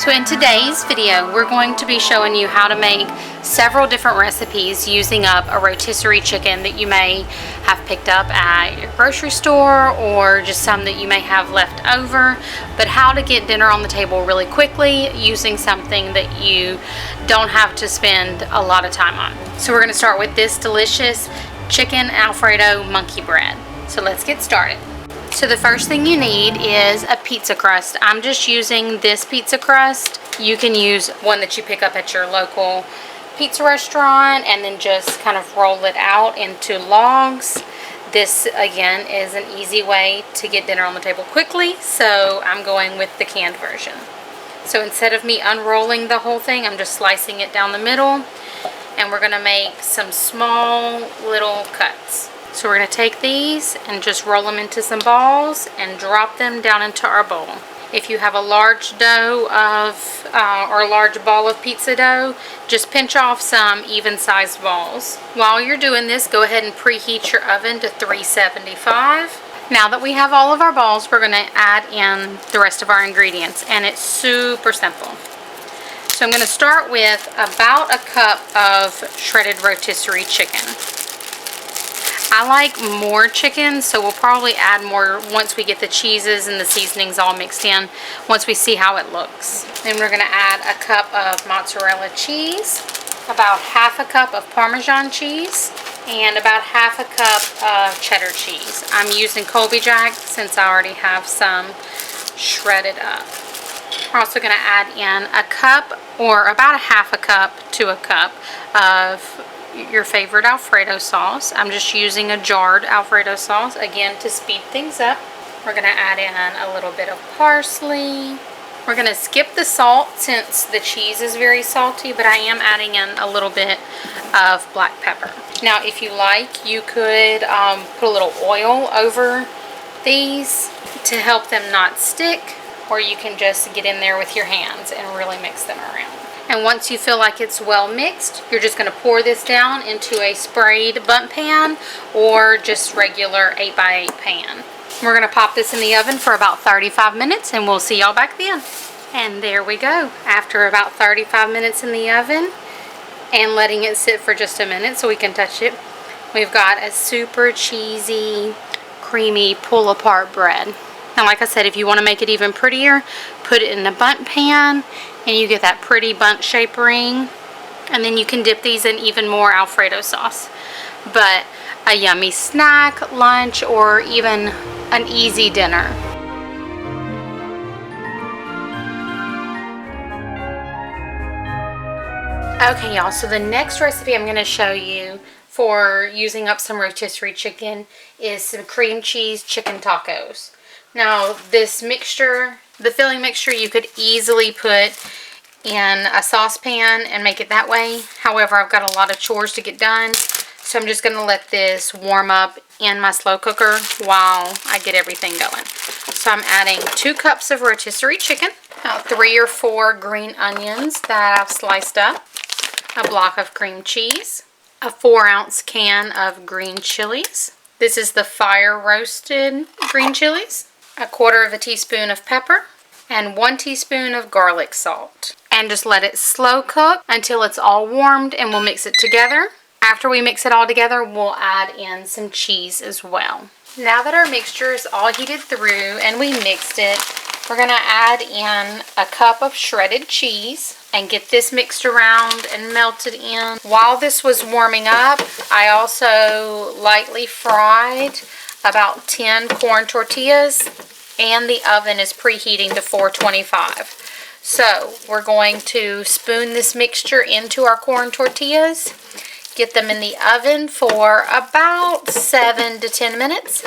So in today's video, we're going to be showing you how to make several different recipes using up a rotisserie chicken that you may have picked up at your grocery store or just some that you may have left over, but how to get dinner on the table really quickly using something that you don't have to spend a lot of time on. So we're going to start with this delicious chicken Alfredo monkey bread. So let's get started. So the first thing you need is a pizza crust. I'm just using this pizza crust. You can use one that you pick up at your local pizza restaurant and then just kind of roll it out into logs. This again is an easy way to get dinner on the table quickly, so I'm going with the canned version. So instead of me unrolling the whole thing, I'm just slicing it down the middle, and we're going to make some small little cuts. So we're going to take these and just roll them into some balls and drop them down into our bowl. If you have a large dough or a large ball of pizza dough, just pinch off some even-sized balls. While you're doing this, go ahead and preheat your oven to 375. Now that we have all of our balls, we're going to add in the rest of our ingredients, and it's super simple. So I'm going to start with about a cup of shredded rotisserie chicken. I like more chicken, so we'll probably add more once we get the cheeses and the seasonings all mixed in, once we see how it looks. Then we're going to add a cup of mozzarella cheese, about half a cup of Parmesan cheese, and about half a cup of cheddar cheese. I'm using Colby Jack since I already have some shredded up. We're also going to add in a cup or about a half a cup to a cup of your favorite Alfredo sauce. I'm just using a jarred Alfredo sauce, again, to speed things up. We're going to add in a little bit of parsley. We're going to skip the salt since the cheese is very salty, but I am adding in a little bit of black pepper. Now, if you like, you could put a little oil over these to help them not stick, or you can just get in there with your hands and really mix them around. And once you feel like it's well mixed, you're just going to pour this down into a sprayed bundt pan or just regular 8x8 pan. We're going to pop this in the oven for about 35 minutes and we'll see y'all back then. And there we go. After about 35 minutes in the oven and letting it sit for just a minute so we can touch it, we've got a super cheesy, creamy pull-apart bread. Now, like I said, if you want to make it even prettier, put it in a bundt pan and you get that pretty bundt shape ring, and then you can dip these in even more Alfredo sauce. But a yummy snack, lunch, or even an easy dinner. Okay, y'all, so the next recipe I'm going to show you for using up some rotisserie chicken is some cream cheese chicken tacos. Now, this mixture, the filling mixture, you could easily put in a saucepan and make it that way. However, I've got a lot of chores to get done, so I'm just going to let this warm up in my slow cooker while I get everything going. So I'm adding 2 cups of rotisserie chicken, about 3 or 4 green onions that I've sliced up, a block of cream cheese, a 4-ounce can of green chilies. This is the fire roasted green chilies. 1/4 teaspoon of pepper, and 1 teaspoon of garlic salt. And just let it slow cook until it's all warmed, and we'll mix it together. After we mix it all together, we'll add in some cheese as well. Now that our mixture is all heated through and we mixed it, we're going to add in a cup of shredded cheese and get this mixed around and melted in. While this was warming up, I also lightly fried about 10 corn tortillas, and the oven is preheating to 425. So we're going to spoon this mixture into our corn tortillas, get them in the oven for about 7 to 10 minutes,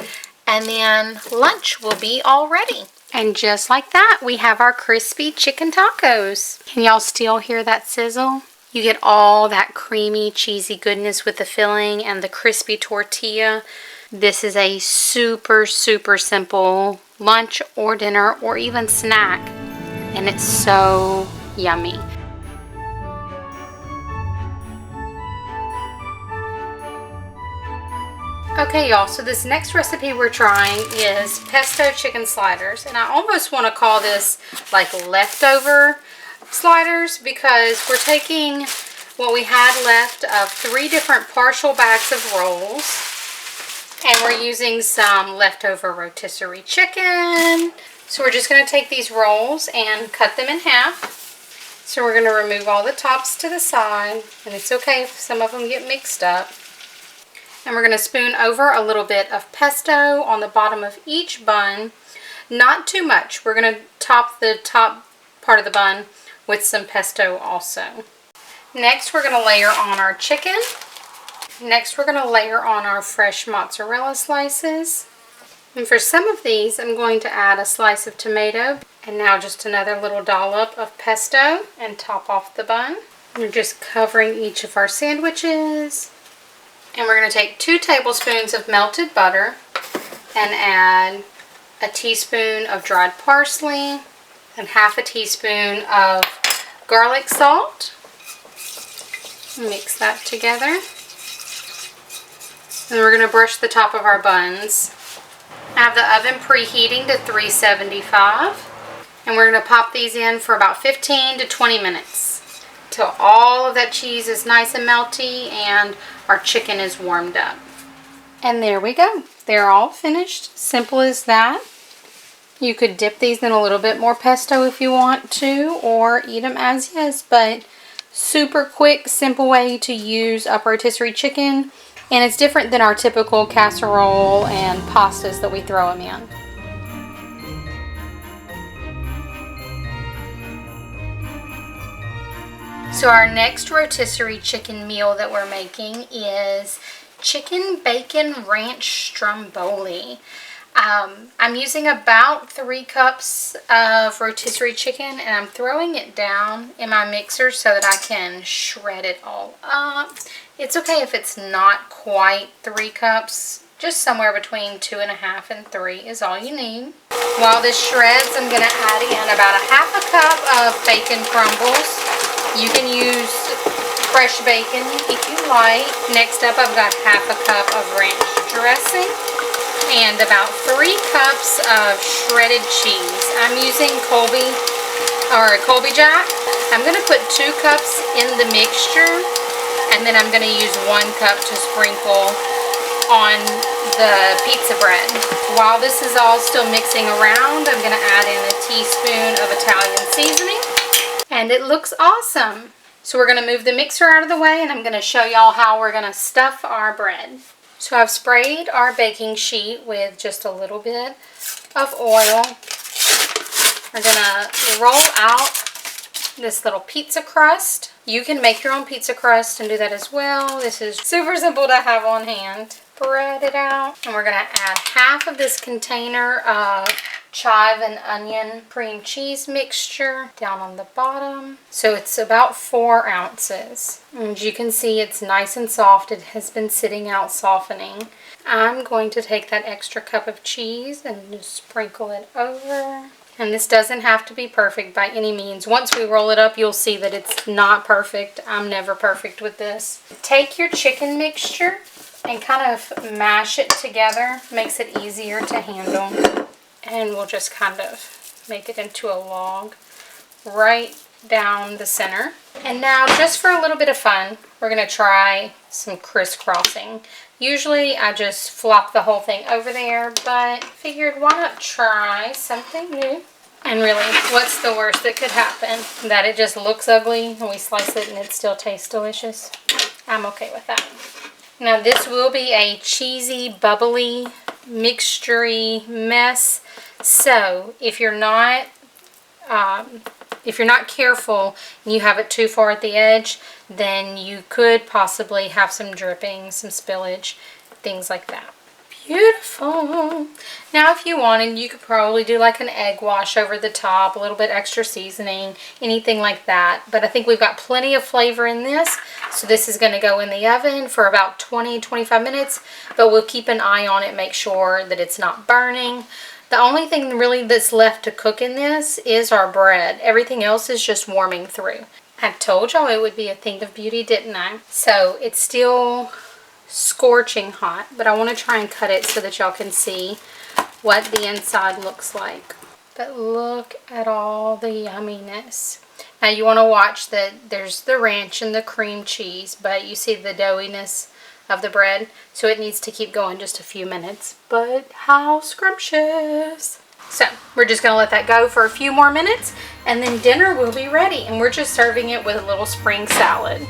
and then lunch will be all ready. And just like that, we have our crispy chicken tacos. Can y'all still hear that sizzle? You get all that creamy, cheesy goodness with the filling and the crispy tortilla. This is a super, super simple lunch or dinner or even snack, and it's so yummy. Okay, y'all, so this next recipe we're trying is pesto chicken sliders, and I almost want to call this like leftover sliders because we're taking what we had left of 3 different partial bags of rolls, and we're using some leftover rotisserie chicken. So we're just going to take these rolls and cut them in half. So we're going to remove all the tops to the side, and it's okay if some of them get mixed up. And we're going to spoon over a little bit of pesto on the bottom of each bun. Not too much. We're going to top the top part of the bun with some pesto also. Next, we're going to layer on our chicken. Next, we're going to layer on our fresh mozzarella slices. And for some of these, I'm going to add a slice of tomato. And now just another little dollop of pesto and top off the bun. We're just covering each of our sandwiches. And we're going to take 2 tablespoons of melted butter and add a teaspoon of dried parsley and half a teaspoon of garlic salt. Mix that together. And we're going to brush the top of our buns. I have the oven preheating to 375. And we're going to pop these in for about 15 to 20 minutes till all of that cheese is nice and melty and our chicken is warmed up. And there we go. They're all finished. Simple as that. You could dip these in a little bit more pesto if you want to, or eat them as is, but super quick, simple way to use up rotisserie chicken. And it's different than our typical casserole and pastas that we throw them in. So our next rotisserie chicken meal that we're making is chicken bacon ranch stromboli. I'm using about 3 cups of rotisserie chicken, and I'm throwing it down in my mixer so that I can shred it all up. It's okay if it's not quite 3 cups, just somewhere between 2.5 and 3 is all you need. While this shreds, I'm going to add in about a half a cup of bacon crumbles. You can use fresh bacon if you like. Next up, I've got half a cup of ranch dressing and about 3 cups of shredded cheese. I'm using Colby Jack. I'm going to put 2 cups in the mixture, and then I'm going to use 1 cup to sprinkle on the pizza bread. While this is all still mixing around, I'm going to add in a teaspoon of Italian seasoning. And it looks awesome. So we're going to move the mixer out of the way, and I'm going to show y'all how we're going to stuff our bread. So I've sprayed our baking sheet with just a little bit of oil. We're going to roll out this little pizza crust. You can make your own pizza crust and do that as well. This is super simple to have on hand. Spread it out. And we're going to add half of this container of chive and onion cream cheese mixture down on the bottom. So it's about 4 ounces. And as you can see, it's nice and soft. It has been sitting out softening. I'm going to take that extra cup of cheese and just sprinkle it over. And this doesn't have to be perfect by any means. Once we roll it up, you'll see that it's not perfect. I'm never perfect with this. Take your chicken mixture and kind of mash it together. Makes it easier to handle. And we'll just kind of make it into a log right down the center. And now, just for a little bit of fun, we're going to try some crisscrossing. Usually I just flop the whole thing over there, but figured why not try something new? And really, what's the worst that could happen? That it just looks ugly and we slice it and it still tastes delicious? I'm okay with that. Now this will be a cheesy, bubbly, mixture-y mess. So if you're not careful and you have it too far at the edge, then you could possibly have some dripping, some spillage, things like that. Beautiful. Now if you wanted, you could probably do like an egg wash over the top, a little bit extra seasoning, anything like that. But I think we've got plenty of flavor in this, so this is going to go in the oven for about 20-25 minutes, but we'll keep an eye on it, make sure that it's not burning. The only thing really that's left to cook in this is our bread. Everything else is just warming through. I told y'all it would be a thing of beauty, didn't I? So it's still scorching hot, but I want to try and cut it so that y'all can see what the inside looks like. But look at all the yumminess. You want to watch that there's the ranch and the cream cheese, but you see the doughiness of the bread, so it needs to keep going just a few minutes. But how scrumptious! So we're just going to let that go for a few more minutes, and then dinner will be ready, and we're just serving it with a little spring salad.